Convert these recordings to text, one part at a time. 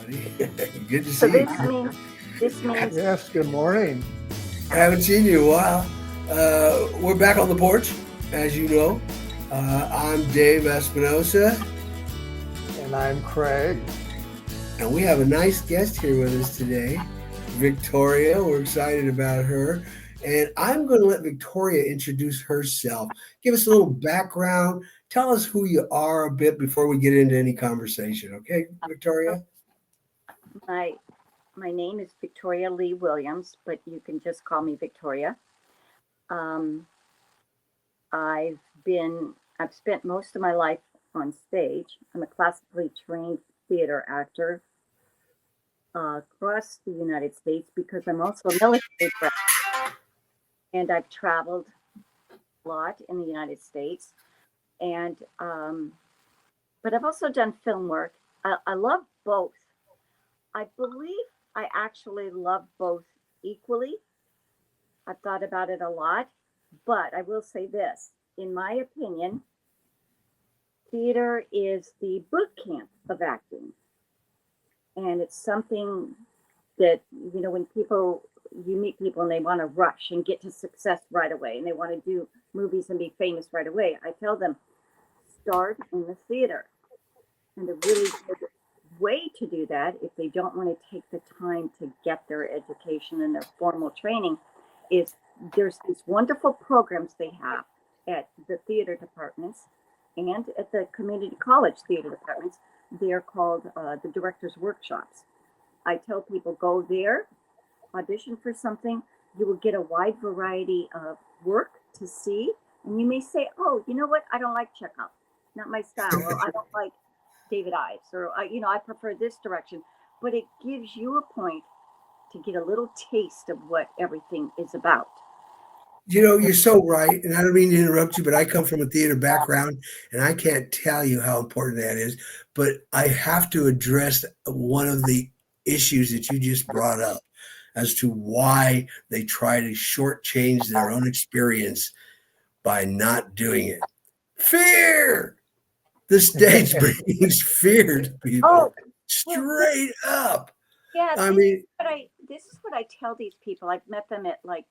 everybody. Good to So see you. this means Yes, good morning. I haven't seen you in a while. We're back on the porch, as you know. I'm Dave Espinosa, And I'm Craig. and we have a nice guest here with us today, Victoria. We're excited about her. And I'm going to let Victoria introduce herself. Give us a little background. Tell us who you are a bit before we get into any conversation. Okay, Victoria? my my name is Victoria Lee Williams, but you can just call me Victoria. Um, I've spent most of my life on stage. I'm a classically trained theater actor across the United States because I'm also a military brat, and I've traveled a lot in the United States. And but I've also done film work. I love both. I believe I actually love both equally. I've thought about it a lot, but I will say this. In my opinion, theater is the boot camp of acting. And it's something that, when you meet people and they want to rush and get to success right away and they want to do movies and be famous right away, I tell them, start in the theater. And a really good way to do that, if they don't want to take the time to get their education and their formal training, is there's these wonderful programs they have at the theater departments and at the community college theater departments. They're called the director's workshops. I tell people, go there, audition for something. You will get a wide variety of work to see. And you may say, oh, you know what? I don't like Chekhov. Not my style. Or I don't like David Ives. Or, I prefer this direction. But it gives you a point to get a little taste of what everything is about. You're so right, and I don't mean to interrupt you, but I come from a theater background, and I can't tell you how important that is. But I have to address one of the issues that you just brought up as to why they try to shortchange their own experience by not doing it. Fear! The stage brings fear to Oh, people, well, straight up. yeah, I mean, this is what I tell these people. I've met them at like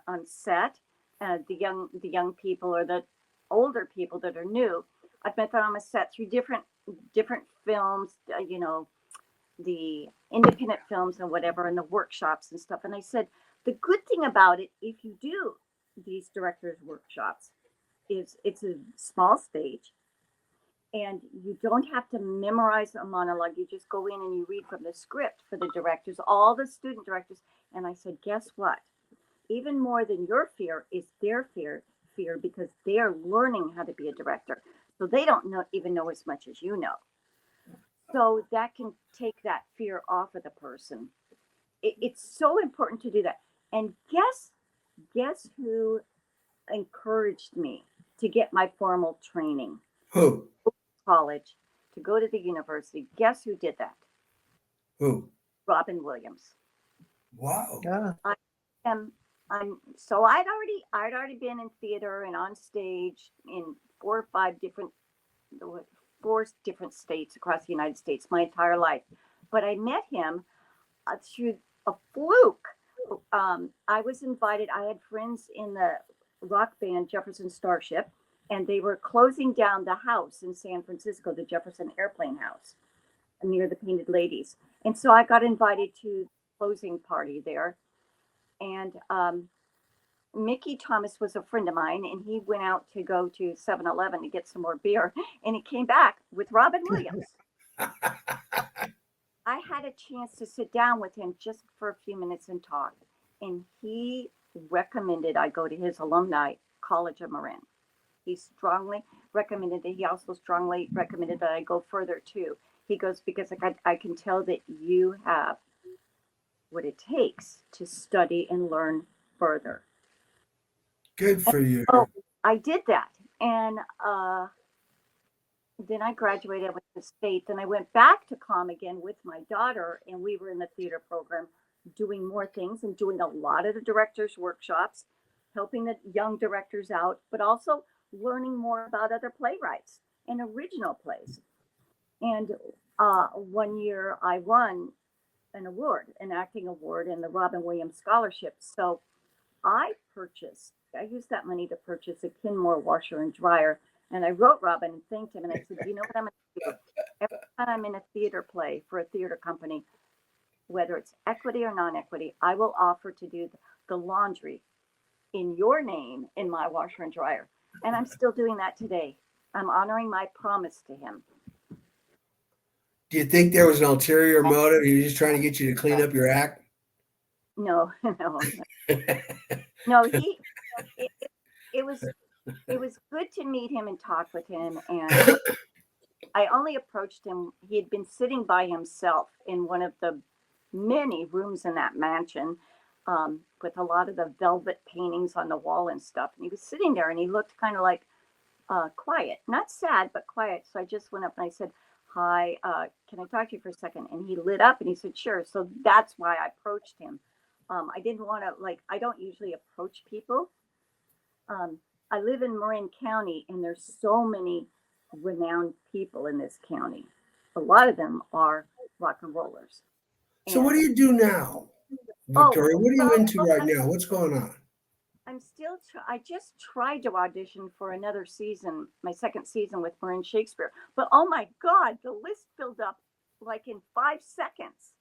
on set, the young people or the older people that are new. I've met them on a set through different films, the independent films and whatever, and the workshops and stuff. And I said the good thing about it, if you do these directors workshops, is it's a small stage and you don't have to memorize a monologue. You just go in and you read from the script for the directors, all the student directors. And I said, guess what? Even more than your fear is their fear because they are learning how to be a director. So they don't even know as much as you know. So that can take that fear off of the person. It's so important to do that. And guess who encouraged me to get my formal training? who? College, to go to the university. Guess who did that? Who? Robin Williams. Wow. Yeah. I am. I'm so I'd already been in theater and on stage in four different states across the United States my entire life. But I met him through a fluke. I was invited. I had friends in the rock band Jefferson Starship, and they were closing down the house in San Francisco, the Jefferson Airplane House, near the Painted Ladies. And so I got invited to the closing party there. And Mickey Thomas was a friend of mine, and he went out to go to 7-Eleven to get some more beer, and he came back with Robin Williams. I had a chance to sit down with him just for a few minutes and talk, and he recommended I go to his alumni College of Marin. He strongly recommended that. He also strongly recommended that I go further too. He goes, because I can tell that you have what it takes to study and learn further. Good for you. Oh, I did that. And then I graduated, I went to state. Then I went back to COM again with my daughter, and we were in the theater program doing more things and doing a lot of the directors' workshops, helping the young directors out, but also learning more about other playwrights and original plays. And One year I won an award, an acting award, and the Robin Williams Scholarship. So I used that money to purchase a Kenmore washer and dryer. And I wrote Robin and thanked him. And I said, you know what I'm going to do? Every time I'm in a theater play for a theater company, whether it's equity or non-equity, I will offer to do the laundry in your name in my washer and dryer. And I'm still doing that today. I'm honoring my promise to him. Do you think there was an ulterior motive? He was just trying to get you to clean up your act? No, no. It, it was good to meet him and talk with him. And I only approached him. He had been sitting by himself in one of the many rooms in that mansion, with a lot of the velvet paintings on the wall and stuff. And he was sitting there and he looked kind of like quiet, not sad, but quiet. So I just went up and I said, hi, can I talk to you for a second? And he lit up and he said, sure. So that's why I approached him. I didn't want to, I don't usually approach people. I live in Marin County and there's so many renowned people in this county. A lot of them are rock and rollers. So what do you do now, Victoria? What are you into right now? What's going on? I'm still, I just tried to audition for another season, my second season with Marin Shakespeare. But oh my God, the list filled up like in 5 seconds.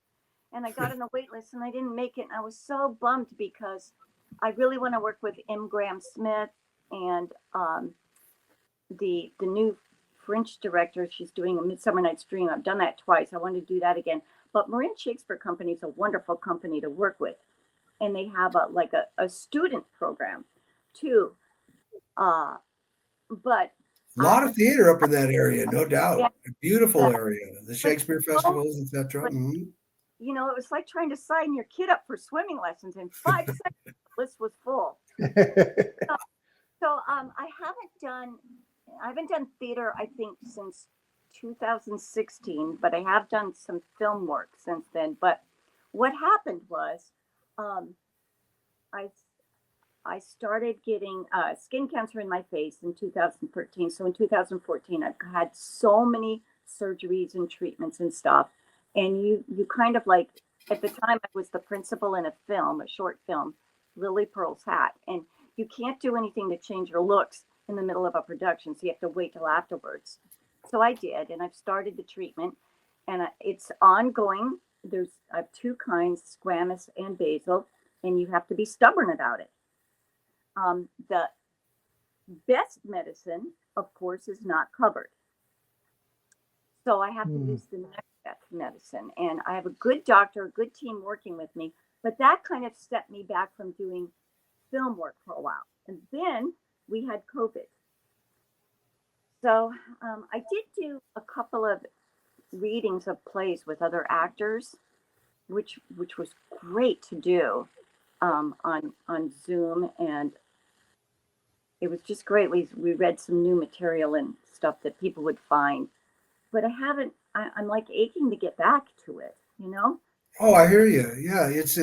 And I got on the wait list and I didn't make it. And I was so bummed because I really want to work with M. Graham Smith and the new French director. She's doing A Midsummer Night's Dream. I've done that twice. I want to do that again. But Marin Shakespeare Company is a wonderful company to work with. And they have a student program too. But a lot of theater up in that area, no doubt. Yeah, a beautiful area. The Shakespeare festivals, etc. You know, it was like trying to sign your kid up for swimming lessons. In 5 seconds, the list was full. So I haven't done theater, I think, since 2016, but I have done some film work since then. But what happened was, I started getting skin cancer in my face in 2013. So in 2014, I've had so many surgeries and treatments and stuff. And you kind of like, at the time, I was the principal in a short film, Lily Pearl's Hat. And you can't do anything to change your looks in the middle of a production. So you have to wait till afterwards. So I did, and I've started the treatment, and it's ongoing. I have 2 kinds, squamous and basal, and you have to be stubborn about it. The best medicine, of course, is not covered. So I have to use the next best medicine. And I have a good doctor, a good team working with me. But that kind of set me back from doing film work for a while. And then we had COVID. So I did do a couple of readings of plays with other actors, which was great to do on Zoom, and it was just great. We read some new material and stuff that people would find, but I'm like aching to get back to it, you know? Oh, I hear you. Yeah, it's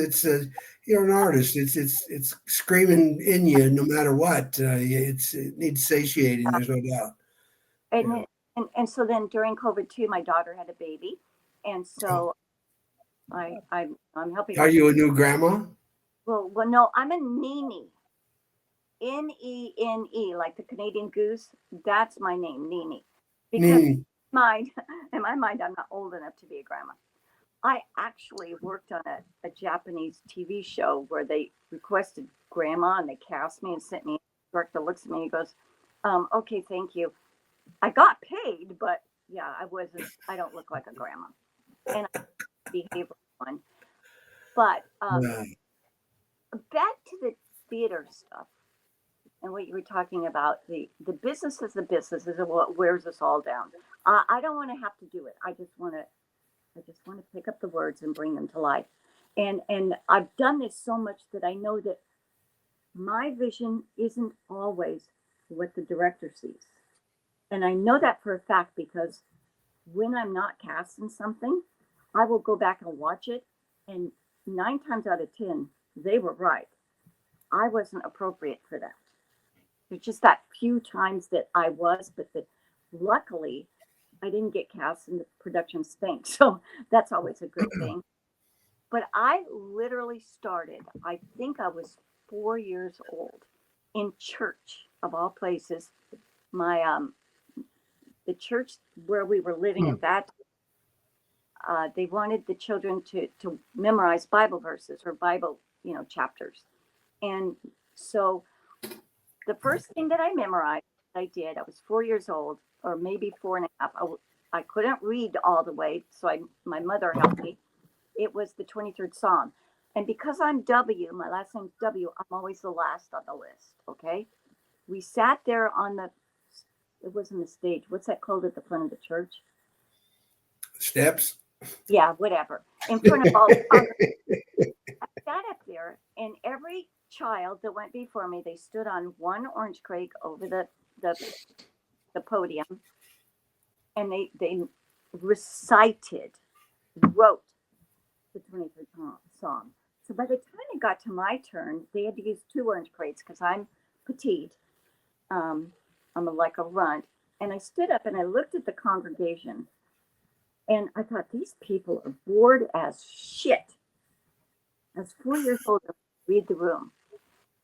you're an artist. It's screaming in you no matter what. It needs satiating. There's no doubt. And yeah. and so then during COVID too, my daughter had a baby, and so I'm helping. Are you a new grandma? Well, no, I'm a Nene. Nene, like the Canadian goose. That's my name, Nene. Because in my mind, I'm not old enough to be a grandma. I actually worked on a Japanese TV show where they requested grandma, and they cast me and sent me. The director looks at me and he goes, okay, thank you. I got paid, but yeah, I don't look like a grandma. And I'm a behavioral one. But back to the theater stuff and what you were talking about, the business is the business is what wears us all down. I don't want to have to do it. I just want to pick up the words and bring them to life. And I've done this so much that I know that my vision isn't always what the director sees. And I know that for a fact because when I'm not cast in something, I will go back and watch it. And 9 times out of 10, they were right. I wasn't appropriate for that. There's just that few times that I was, but that luckily I didn't get cast and the production stank. So that's always a good thing. But I literally started, I think I was 4 years old in church of all places. My the church where we were living Hmm. at that, they wanted the children to memorize Bible verses or Bible, chapters. And so the first thing that I memorized, I did, I was 4 years old, or maybe four and a half. I couldn't read all the way, so my mother helped me. It was the 23rd Psalm. And because I'm W, my last name's W, I'm always the last on the list. Okay. We sat there it wasn't the stage. What's that called at the front of the church? Steps. Yeah, whatever. In front of all the congregation. I sat up there, and every child that went before me, they stood on one orange crate over the podium, and they recited, wrote the 23rd Psalm. So by the time it got to my turn, they had to use two orange crates because I'm petite. Um, like a runt. And I stood up and I looked at the congregation and I thought, these people are bored as shit. I was 4 years old to read the room.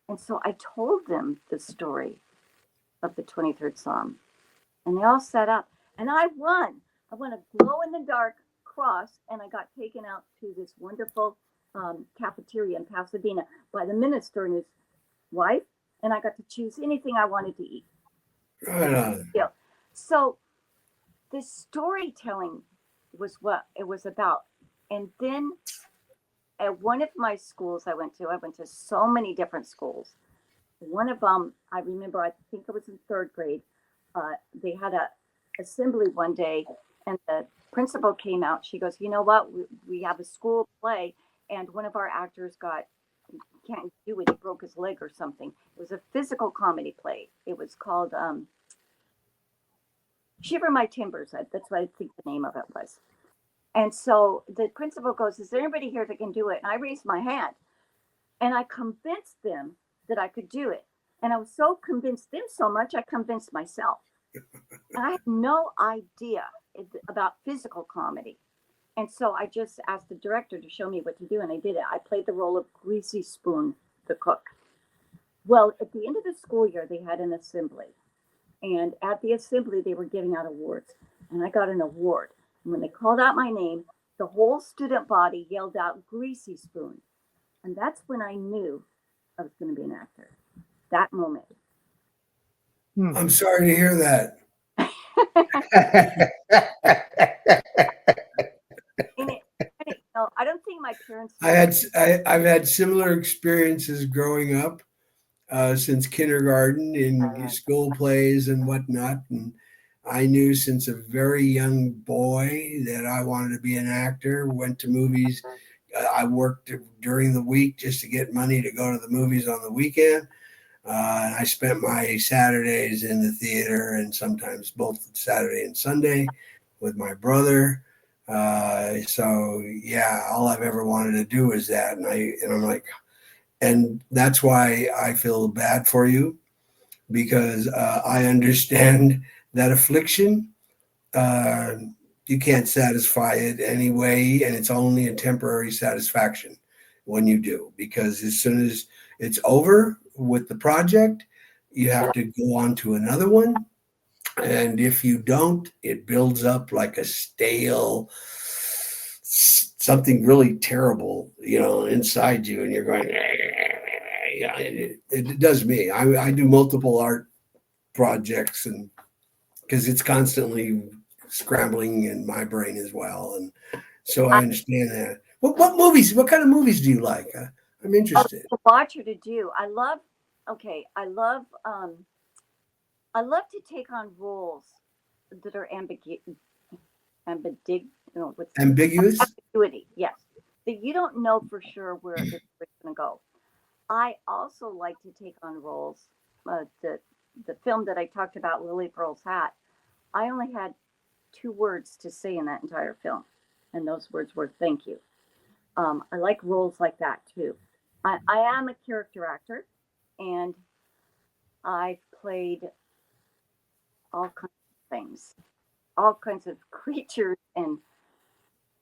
And so I told them the story of the 23rd Psalm. And they all sat up and I won. I won a glow in the dark cross and I got taken out to this wonderful cafeteria in Pasadena by the minister and his wife. And I got to choose anything I wanted to eat. Right on. Yeah. So this storytelling was what it was about. And then at one of my schools I went to so many different schools. One of them, I remember, I think it was in third grade. They had a assembly one day, and the principal came out. She goes, "You know what? We have a school play, and one of our actors can't do it. He broke his leg or something. It was a physical comedy play. It was called Shiver My Timbers. That's what I think the name of it was." And so the principal goes, "Is there anybody here that can do it?" And I raised my hand and I convinced them that I could do it. And I was so convinced them so much, I convinced myself. And I had no idea about physical comedy. And so I just asked the director to show me what to do. And I did it. I played the role of Greasy Spoon, the cook. Well, at the end of the school year, they had an assembly. And at the assembly, they were giving out awards. And I got an award. And when they called out my name, the whole student body yelled out Greasy Spoon. And that's when I knew I was going to be an actor. That moment. I'm sorry to hear that. I don't think my parents. I've had similar experiences growing up since kindergarten in school plays and whatnot, and I knew since a very young boy that I wanted to be an actor. Went to movies. I worked during the week just to get money to go to the movies on the weekend. And I spent my Saturdays in the theater and sometimes both Saturday and Sunday with my brother. So yeah, all I've ever wanted to do is that. And I'm like, and that's why I feel bad for you because I understand that affliction. Uh, you can't satisfy it anyway, and it's only a temporary satisfaction when you do, because as soon as it's over with the project, you have to go on to another one. And if you don't, it builds up like a stale, something really terrible, inside you, and you're going, yeah, it does me. I do multiple art projects, and because it's constantly scrambling in my brain as well, and so I understand that. What movies? What kind of movies do you like? I'm interested. To watch or to do. Okay, I love to take on roles that are Ambiguous. ambiguity. Yes, that you don't know for sure where the story's going to go. I also like to take on roles. The film that I talked about, Lily Pearl's Hat, I only had two words to say in that entire film, and those words were "thank you." I like roles like that too. I am a character actor, and I've played all kinds of things. all kinds of creatures and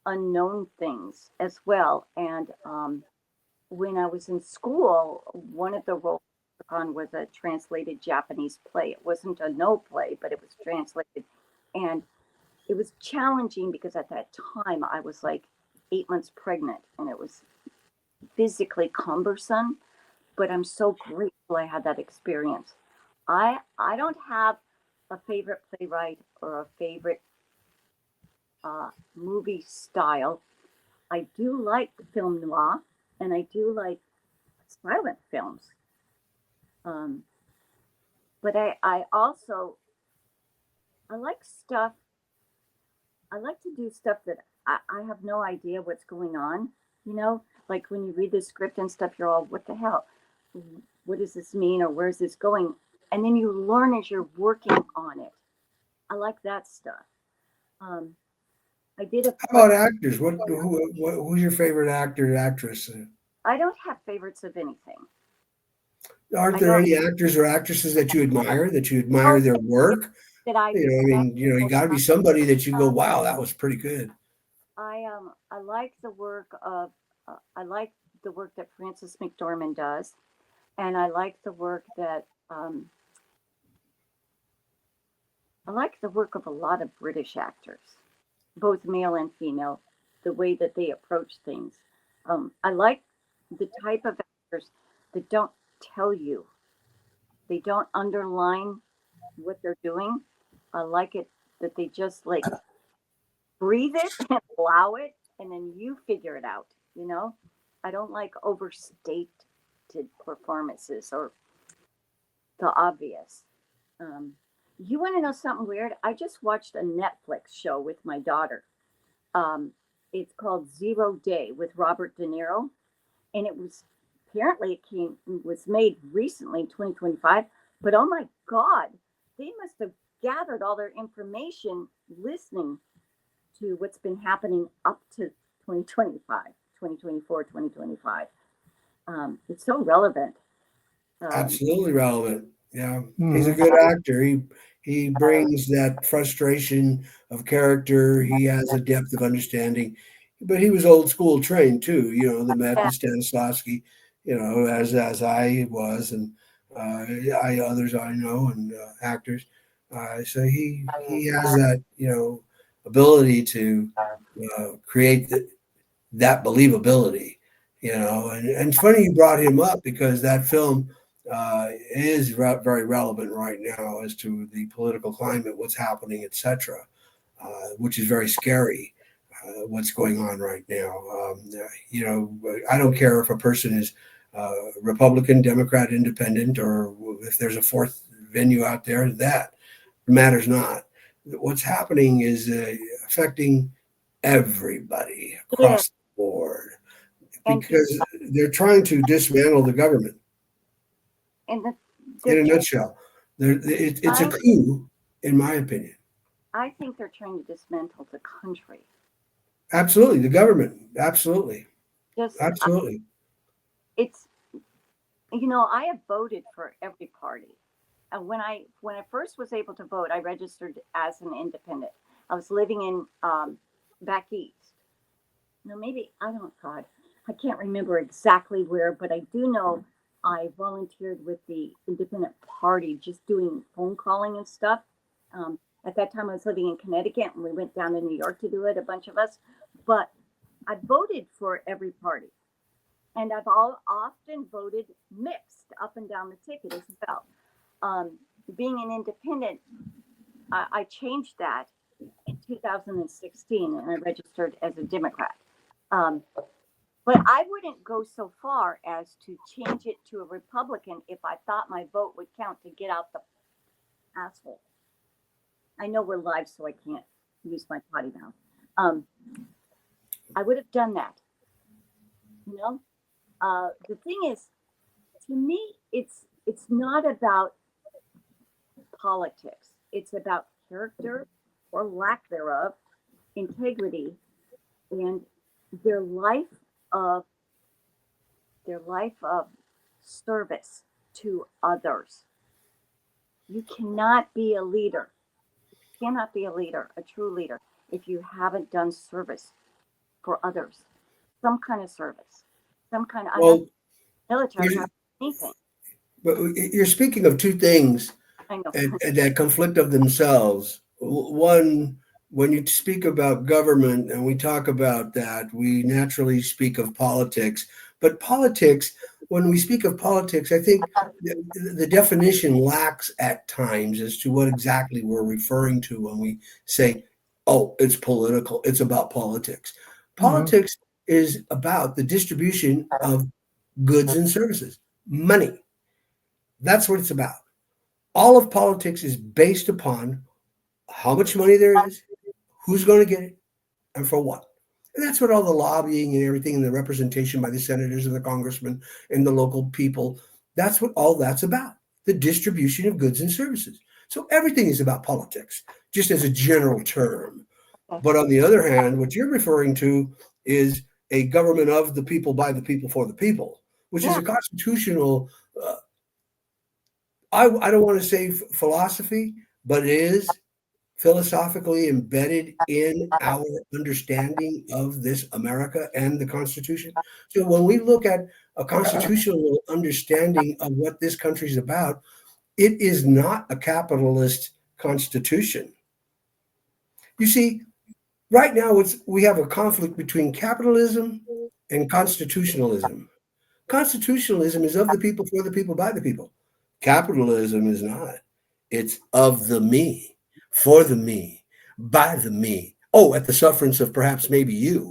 unknown things as well. And when I was in school, one of the roles I took on was a translated Japanese play. It wasn't a no play, but it was translated. And it was challenging because at that time I was like 8 months pregnant and it was physically cumbersome. But I'm so grateful I had that experience. I don't have a favorite playwright or a favorite movie style. I do like film noir and I do like silent films. Um, but I also I like stuff. I like to do stuff that I have no idea what's going on. You know, like when you read the script and stuff, you're all, what the hell? What does this mean, or where's this going? And then you learn as you're working on it. I like that stuff. Um, I did a How play. about actors? Who's your favorite actor or actress? I don't have favorites of anything. Aren't I there don't any actors or actresses that you admire, know their work? that I You know, I met. mean, you got to be somebody that you go, wow, that was pretty good. I like the work of I like the work that Frances McDormand does, and I like the work that I like the work of a lot of British actors, both male and female, the way that they approach things. I like the type of actors that don't tell you, they don't underline what they're doing. I like it that they just like breathe it and allow it, and then you figure it out. You know, I don't like overstated performances or the obvious. Um, you want to know something weird? I just watched a Netflix show with my daughter. Um, it's called Zero Day with Robert De Niro, and it was apparently it was made recently, 2025. But oh my God, they must have gathered all their information listening to what's been happening up to 2025, 2024, 2025. It's so relevant. Um, Absolutely relevant. Yeah, he's a Mhm. good actor. He brings that frustration of character. He has a depth of understanding, but he was old school trained too. You know, the yeah, method Stanislavski. You know, as I was, and I others I know, and actors. So he has that ability to create that believability, and funny you brought him up because that film is very relevant right now as to the political climate, what's happening, etc., which is very scary. What's going on right now? I don't care if a person is Republican, Democrat, Independent, or if there's a fourth venue out there. That matters not. What's happening is affecting everybody yeah. across the board And because they're trying to dismantle the government and in they're a nutshell. It's a trying. coup, in my opinion. I think they're trying to dismantle the country. Absolutely, the government. Absolutely, Just absolutely. it's I have voted for every party. And when I first was able to vote, I registered as an independent. I was living in back east. No, maybe I don't. God, I can't remember exactly where, but I do know I volunteered with the Independent Party, just doing phone calling and stuff. At that time, I was living in Connecticut, and we went down to New York to do it. A bunch of us, but I voted for every party, and often voted mixed up and down the ticket as well. Um, Being an independent, I changed that in 2016, and I registered as a Democrat. Um, but I wouldn't go so far as to change it to a Republican if I thought my vote would count to get out the asshole. I know we're live, so I can't use my potty mouth. Um, I would have done that. You know, the thing is, to me, it's not about politics. It's about character or lack thereof, integrity, and their life of their life of service to others. You cannot be a leader cannot be a leader, a true leader, if you haven't done service for others, some kind of service, some kind of, I'm not Well, military, I'm you're, not anything. but you're speaking of two things I know. and that conflict of themselves. One, when you speak about government and we talk about that, we naturally speak of politics. But politics, when we speak of politics, I think the definition lacks at times as to what exactly we're referring to when we say, oh, it's political, it's about politics. Mhm. Politics is about the distribution of goods and services, money. That's what it's about. All of politics is based upon how much money there is, who's going to get it, and for what. And that's what all the lobbying and everything and the representation by the senators and the congressmen and the local people, that's what all that's about, the distribution of goods and services. So everything is about politics, just as a general term. Okay. But on the other hand, what you're referring to is a government of the people, by the people, for the people, which is Yeah. a constitutional I don't want to say philosophy, but it is philosophically embedded in our understanding of this America and the Constitution. So when we look at a constitutional understanding of what this country is about, it is not a capitalist constitution. You see, right now we have a conflict between capitalism and constitutionalism. Constitutionalism is of the people, for the people, by the people. Capitalism is not. It's of the me, for the me, by the me. Oh, at the sufferance of perhaps maybe you.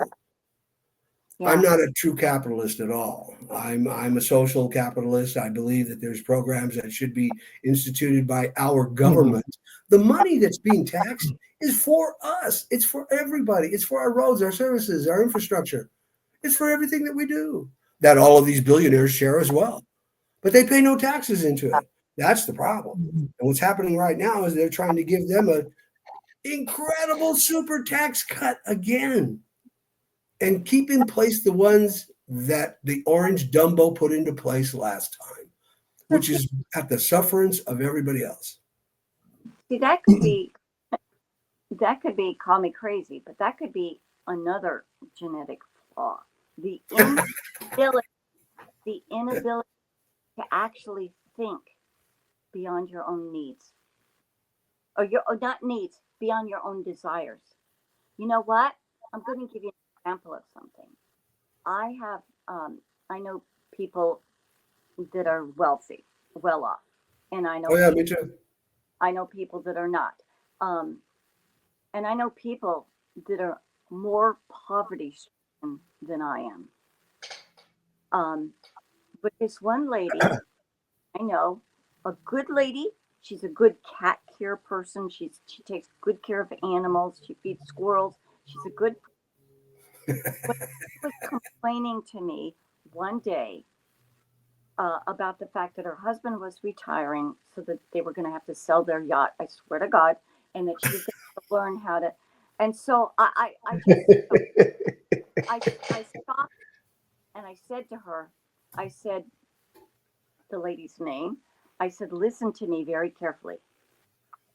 I'm Yeah. not a true capitalist at all. I'm a social capitalist. I believe that there's programs that should be instituted by our Mhm. government. The money that's being taxed is for us. It's for everybody. It's for our roads, our services, our infrastructure. It's for everything that we do. That all of these billionaires share as well. But they pay no taxes into it. That's the problem. And what's happening right now is they're trying to give them a incredible super tax cut again and keep in place the ones that the orange Dumbo put into place last time, So which is at the sufferance of everybody else. see, that could be, call me crazy, but that could be another genetic flaw. The inability, the inability to actually think beyond your own needs, or not needs, beyond your own desires. You know what? I'm going to give you an example of something. I have, I know people that are wealthy, well off, and Oh yeah, me too. I know people that are not, um, and I know people that are more poverty stricken than I am. Um, but this one lady, I know, a good lady. She's a good cat care person. She takes good care of animals. She feeds squirrels. She's a good. But she was complaining to me one day about the fact that her husband was retiring, so that they were going to have to sell their yacht. I swear to God, and that she was going to learn how to. And so I just, I stopped and I said to her, I said the lady's name. I said, listen to me very carefully.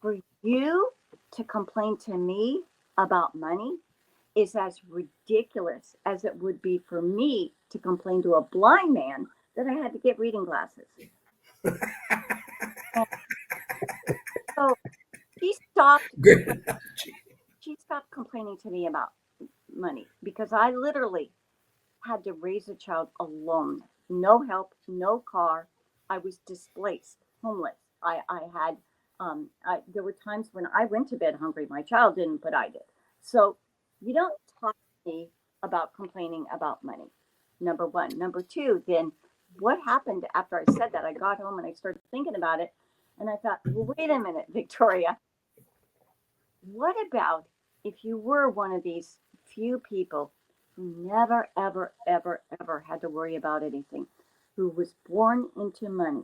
For you to complain to me about money is as ridiculous as it would be for me to complain to a blind man that I had to get reading glasses. And so she stopped Great compla- analogy. she stopped complaining to me about money because I literally had to raise a child alone. No help, no car. I was displaced, homeless. I had there were times when I went to bed hungry. My child didn't, but I did. So you don't talk to me about complaining about money. Number one. Number two, then what happened after I said that? I got home and I started thinking about it. And I thought, well, wait a minute, Victoria. What about if you were one of these few people who never, ever, ever, ever had to worry about anything, who was born into money,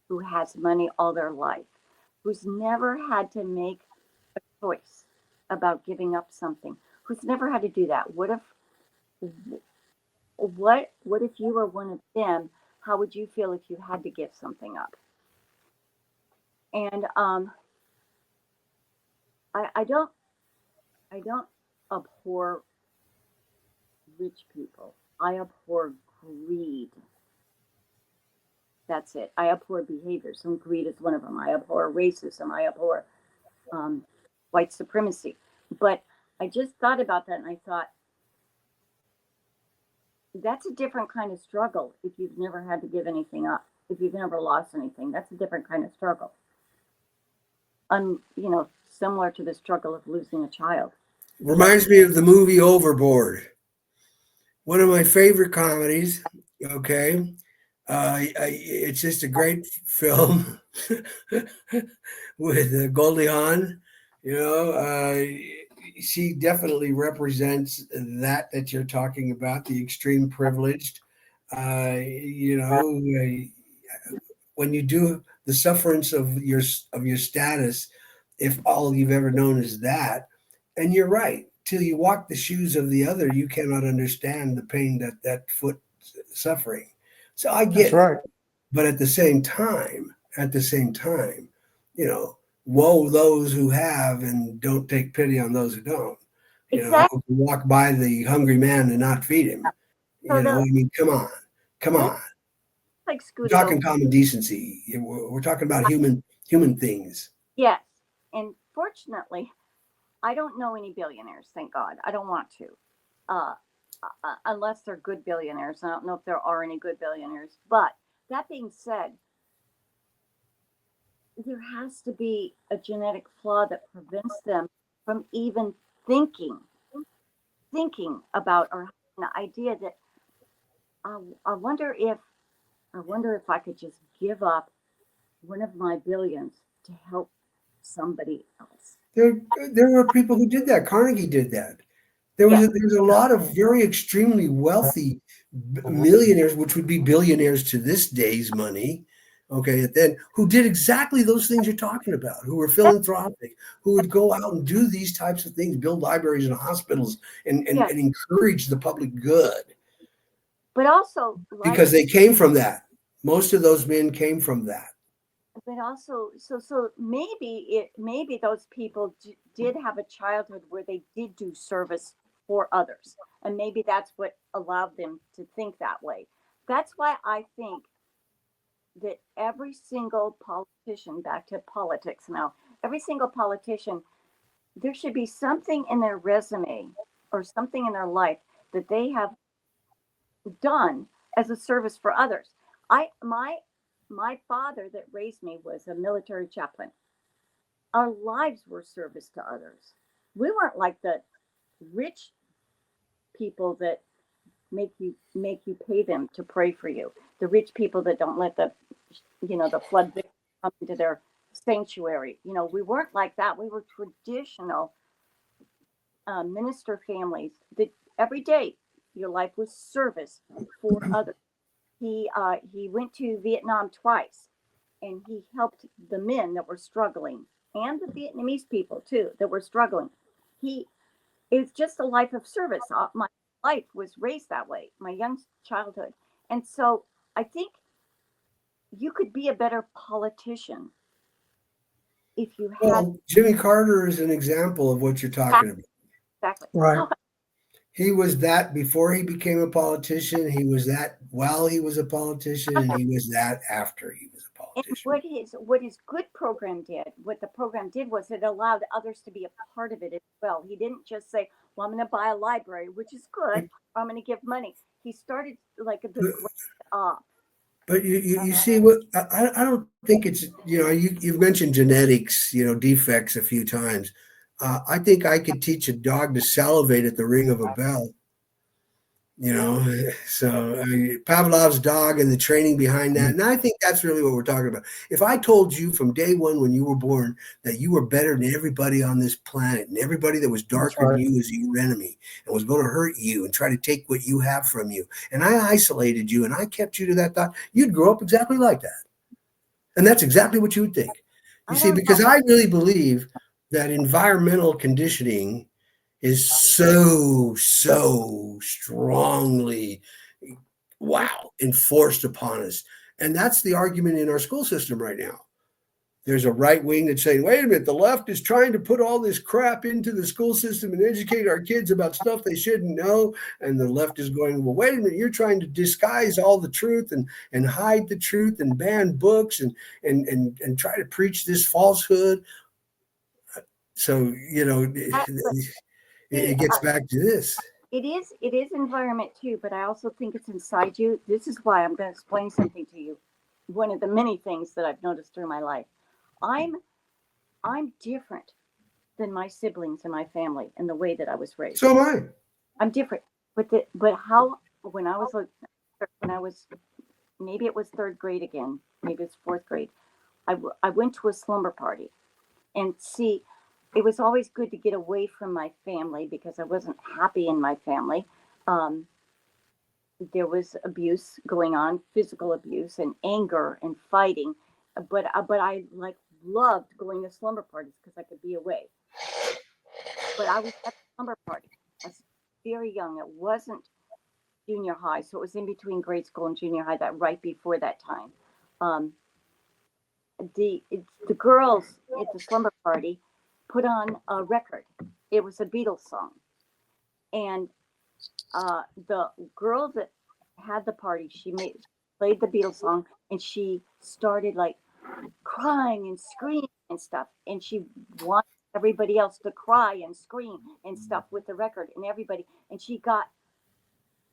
who has money all their life, who's never had to make a choice about giving up something, who's never had to do that? What if you were one of them? How would you feel if you had to give something up? And I don't abhor rich people. I abhor greed. That's it. I abhor behaviors, and greed is one of them. I abhor racism. I abhor um, white supremacy. But I just thought about that, and I thought that's a different kind of struggle. If you've never had to give anything up, if you've never lost anything, that's a different kind of struggle. Similar to the struggle of losing a child. Reminds me of the movie Overboard, one of my favorite comedies. Okay, it's just a great film with Goldie Hawn. You know, she definitely represents that you're talking about, the extreme privileged. When you do the sufferance of your status, if all you've ever known is that, and you're right, till you walk the shoes of the other, you cannot understand the pain that foot suffering. So I That's get it, right. but at the same time, woe those who have and don't take pity on those who don't. Exactly. Who can walk by the hungry man and not feed him. So I mean, come this on. like We're scooted over. talking common decency. We're talking about human things. Yes, and fortunately, I don't know any billionaires. Thank God. I don't want to, uh, unless they're good billionaires. I don't know if there are any good billionaires. But that being said, there has to be a genetic flaw that prevents them from even thinking about or having the idea that I wonder if I could just give up one of my billions to help somebody else. There, there were people who did that. Carnegie did that. Yeah, There's a lot of very extremely wealthy millionaires, which would be billionaires to this day's money. Okay, and then who did exactly those things you're talking about, who were philanthropic, who would go out and do these types of things, build libraries and hospitals, yeah. and encourage the public good But also, because they came from that. Most of those men came from that. but also, so maybe those people did have a childhood where they did do service for others, and maybe that's what allowed them to think that way. That's why I think that every single politician, back to politics now, every single politician, there should be something in their resume or something in their life that they have done as a service for others. My father that raised me was a military chaplain. Our lives were service to others. We weren't like the rich people that make you pay them to pray for you. The rich people that don't let the flood victims come into their sanctuary. We weren't like that. We were traditional minister families that every day your life was service for others. He went to Vietnam twice, and he helped the men that were struggling, and the Vietnamese people too that were struggling. He It's just a life of service. My life was raised that way, my young childhood, and so I think you could be a better politician if you had Well, Jimmy Carter is an example of what you're talking about. exactly. Right. He was that before he became a politician. He was that while he was a politician, and he was that after he was a And politician. what his good program did, what the program did was it allowed others to be a part of it as well. He didn't just say, "Well, I'm going to buy a library," which is good, or "I'm going to give money." He started like the But, ground up. but you see what I don't think it's you've mentioned genetics defects a few times. I think I could teach a dog to salivate at the ring of a bell. So I mean, Pavlov's dog and the training behind that. And I think that's really what we're talking about. If I told you from day one when you were born that you were better than everybody on this planet and everybody that was That's darker than right. you was your enemy and was going to hurt you and try to take what you have from you, and I isolated you and I kept you to that thought, you'd grow up exactly like that. And that's exactly what you would think. You I see, don't know. because I really believe that environmental conditioning is so strongly enforced upon us, and that's the argument in our school system right now, there's a right wing that's saying, wait a minute, the left is trying to put all this crap into the school system and educate our kids about stuff they shouldn't know. And the left is going, well, wait a minute, you're trying to disguise all the truth and hide the truth and ban books and try to preach this falsehood. So, it gets back to this. It is environment too, but I also think it's inside you. This is why I'm going to explain something to you. One of the many things that I've noticed through my life. I'm different than my siblings and my family in the way that I was raised. So am I. I'm different. But when I was maybe it was third grade again, maybe it's fourth grade, I went to a slumber party. And see, it was always good to get away from my family because I wasn't happy in my family. There was abuse going on, physical abuse and anger and fighting. But I like loved going to slumber parties because I could be away. But I was at a slumber party. I was very young. It wasn't junior high, so it was in between grade school and junior high. That right before that time. The girls at the slumber party put on a record. It was a Beatles song, and the girl that had the party, played the Beatles song, and she started like crying and screaming and stuff, and she wanted everybody else to cry and scream and stuff with the record and everybody, and she got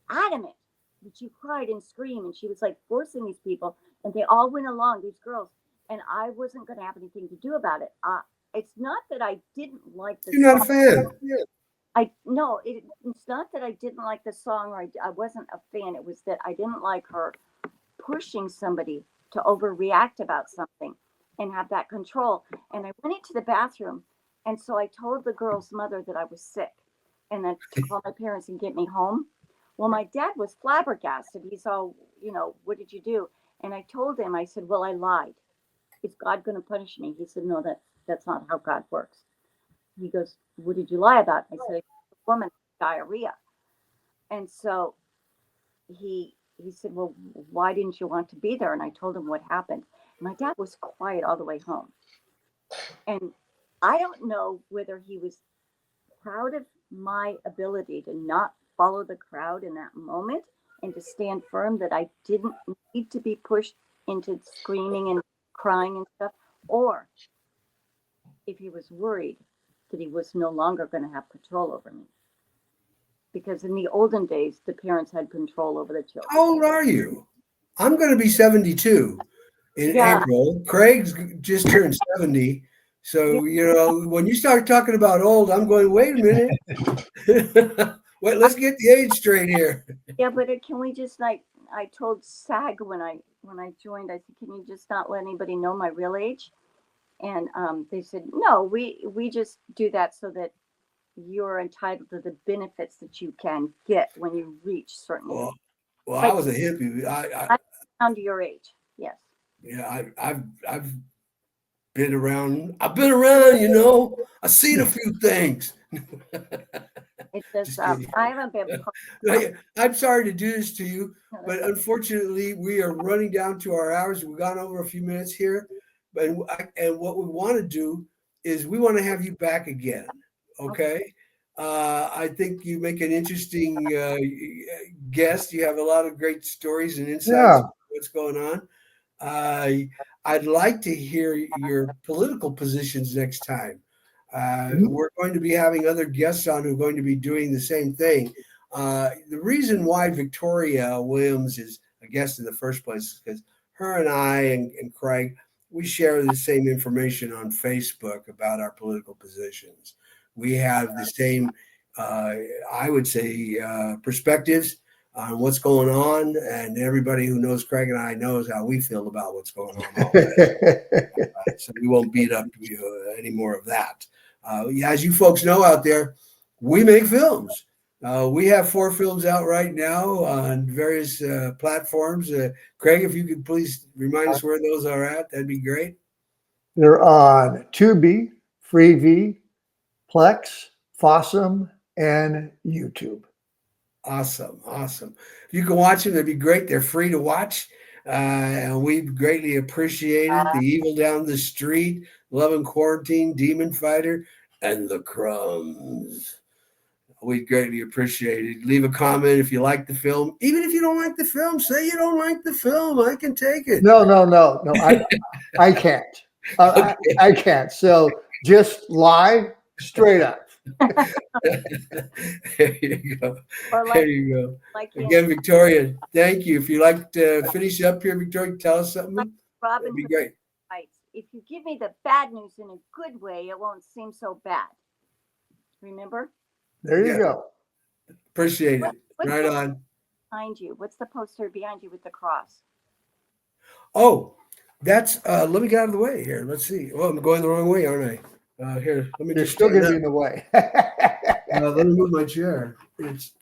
adamant that she cried and screamed, and she was like forcing these people, and they all went along, these girls, and I wasn't going to have anything to do about it. It's not that I didn't like the You're song. not a fan. It's not that I didn't like the song or I wasn't a fan. It was that I didn't like her pushing somebody to overreact about something and have that control. And I went into the bathroom, and so I told the girl's mother that I was sick and then to call my parents and get me home. Well, my dad was flabbergasted. He's all, what did you do? And I told him, I said, well, I lied. Is God going to punish me? He said, no, that's not how God works. He goes, what did you lie about? I said, a woman with diarrhea. And so he said, well, why didn't you want to be there? And I told him what happened. My dad was quiet all the way home. And I don't know whether he was proud of my ability to not follow the crowd in that moment and to stand firm that I didn't need to be pushed into screaming and crying and stuff, or if he was worried that he was no longer going to have control over me. Because in the olden days, the parents had control over the children. How old are you? I'm going to be 72 in April. Craig's just turned 70. So, when you start talking about old, I'm going, wait a minute. Wait, let's get the age straight here. Yeah, but can we just I told SAG when I joined, I said, can you just not let anybody know my real age? And they said, no, we just do that so that you're entitled to the benefits that you can get when you reach certain age. Well, I was a hippie. I'm down to your age, yes. Yeah, I've been around. I've been around, I've seen a few things. It's just I haven't been. I'm sorry to do this to you, but unfortunately, we are running down to our hours. We've gone over a few minutes here, and what we want to do is we want to have you back again. Okay. I think you make an interesting guest. You have a lot of great stories and insights into what's going on. I'd like to hear your political positions next time. We're going to be having other guests on who are going to be doing the same thing. The reason why Victoria Williams is a guest in the first place is because her and I and Craig, we share the same information on Facebook about our political positions. We have the same, I would say, perspectives on what's going on, and everybody who knows Craig and I knows how we feel about what's going on. So we won't beat up any more of that. As you folks know out there, we make films. We have 4 films out right now on various platforms. Craig, if you could please remind us where those are at, that'd be great. They're on Tubi, Freevee, Plex, Fossum, and YouTube. Awesome. If you can watch them, that'd be great. They're free to watch. And we greatly appreciated The Evil Down the Street, Love and Quarantine, Demon Fighter, and The Crumbs. We greatly appreciate it. Leave a comment if you like the film. Even if you don't like the film, say you don't like the film. I can take it. No. I can't. Okay. I can't. So just lie straight up. There you go. Or There you go. like Again, Victoria, thank you. If you'd like to finish up here, Victoria, tell us something. Robin That'd be Hood great. writes, if you give me the bad news in a good way, it won't seem so bad. Remember? There you Yeah. go. Appreciate it. What's Right the- on. Behind you? What's the poster behind you with the cross? Oh, that's let me get out of the way here. Let's see. Oh, I'm going the wrong way, aren't I? Here, let me You're just still stand going to be up. in the way. Let me move my chair. It's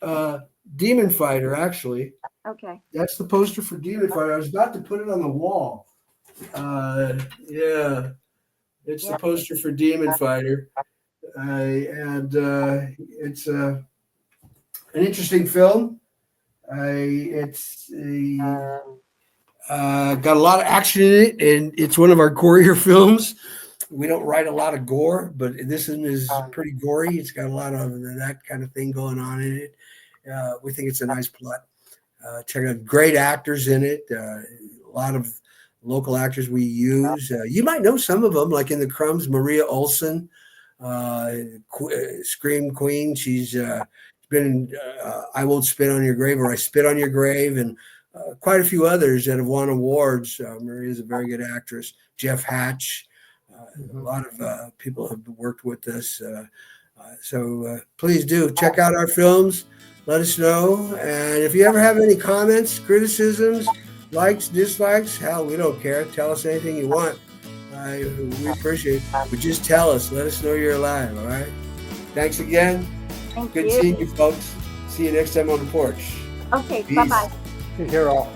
Demon Fighter, actually. Okay. That's the poster for Demon Fighter. I was about to put it on the wall. Yeah, it's the poster for Demon Fighter. And it's an interesting film. It's got a lot of action in it, and it's one of our gorier films. We don't write a lot of gore, but this one is pretty gory. It's got a lot of that kind of thing going on in it. We think it's a nice plot. Check out great actors in it. A lot of local actors we use. You might know some of them, like in The Crumbs, Maria Olsen, Scream Queen. She's been in I Won't Spit on Your Grave, or I Spit on Your Grave, and quite a few others that have won awards. Maria is a very good actress. Jeff Hatch. A lot of people have worked with us. So please do check out our films. Let us know. And if you ever have any comments, criticisms, likes, dislikes, hell, we don't care. Tell us anything you want. We appreciate it. But just tell us. Let us know you're alive, all right? Thanks again. Thank Good you. seeing you, folks. See you next time on the porch. Okay. Peace. Bye-bye. Take care all.